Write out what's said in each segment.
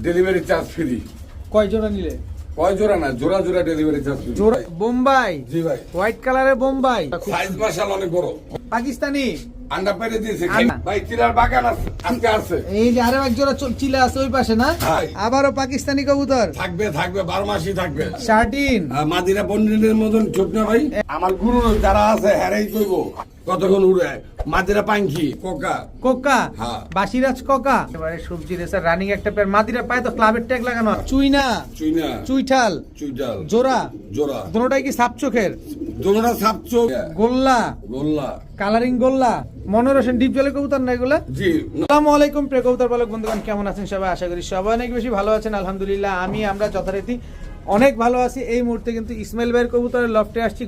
Delivery charge free. কয় জোড়া নিলে? কয় জোড়া না, জোড়া জোড়া ডেলিভারি চার্জ ফ্রি। জোড়া বোম্বাই, জি ভাই। হোয়াইট কালারের বোম্বাই, সাইজ মাশাআল্লাহ অনেক বড়। পাকিস্তানি আন্ডা পেরে দিয়েছে আন্ডা। ভাই। চিলার বাগান আছে, আজকে আছে। এই যে আরো এক জোড়া চিলা আছে ওই পাশে না? হ্যাঁ। আবারও পাকিস্তানি কবুতর, থাকবে থাকবে 12 মাসই থাকবে। শার্টিন। মাদিরা বন্ডিলের মতন ছোট না ভাই। আমার গুরু যারা আছে হ্যারাই কইব কতক্ষণ উড়ে। মাদিরা পাঙ্খি কোকা কোকা, হ্যাঁ। বাসিরাজ কোকা, এবারে সবজি রেসার রানিং একটা পেয়ার মাদিরা পায় তো ক্লাবের ট্যাগ লাগানো। চুইনা, চুইনা, চুইঠাল, চুইটাল, জোড়া, জোড়া, দুটোটাই কি সাপ চোখের? দোনোটা সাপচো। গোল্লা, গোল্লা, কালারিং গোল্লা, মনোর হোসেন ডিপ জলের কবুতর না এগুলা? জি। আসসালামু আলাইকুম প্রিয় কবুতর পালক বন্ধুগণ, কেমন আছেন সবাই? আশা করি সবাই অনেক বেশি ভালো আছেন। আলহামদুলিল্লাহ আমরা যথারীতি অনেক ভালো আছি। এই মুহূর্তে কিন্তু ইসমাইল ভাইয়ের কবুতরের লফটে আসছি।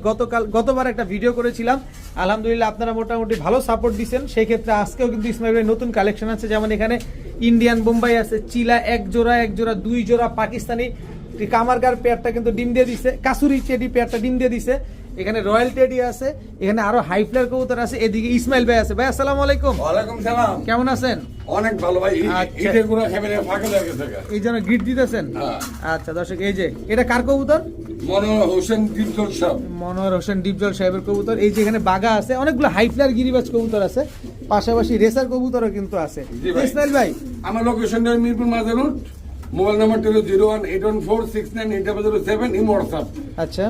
গতবার একটা ভিডিও করেছিলাম, আলহামদুলিল্লাহ আপনারা মোটামুটি ভালো সাপোর্ট দিচ্ছেন। সেই ক্ষেত্রে আজকেও কিন্তু ইসমাইল ভাইয়ের নতুন কালেকশন আছে, যেমন এখানে ইন্ডিয়ান বোম্বাই আছে, চিলা এক জোড়া, দুই জোড়া, পাকিস্তানি কামারগার পেয়ারটা কিন্তু ডিম দিয়ে দিছে, কাসুরি টেডি পেয়ারটা ডিম দিয়ে দিছে, এখানে রয়্যাল টেডি আছে, এখানে আরো হাই ফ্লায়ার কবুতর আছে, এদিকে ইসমাইল ভাই আছে। ভাই আসসালামু আলাইকুম। ওয়ালাইকুম সালাম। কেমন আছেন? অনেক ভালো ভাই। আচ্ছা। ঈদের গুলো খাবে ফাঁকা লাগে থাকা। এই জন্য গিট দিতেছেন? হ্যাঁ। আচ্ছা দর্শক, এই যে এটা কার কবুতর? মনোহর হোসেন দীপজল সাহেব। মনোহর হোসেন ডিপজল সাহেবের কবুতর। এই যে এখানে বাগা আছে, অনেকগুলো হাই ফ্লায়ার গিরিবাজ কবুতর আছে, পাশাপাশি রেসার কবুতরও কিন্তু আছে। জি ভাই। ইসমাইল ভাই, আমার লোকেশনটা মিরপুর মাজার রোড। মোবাইল নাম্বারটা হলো 01814698007। Imo WhatsApp. আচ্ছা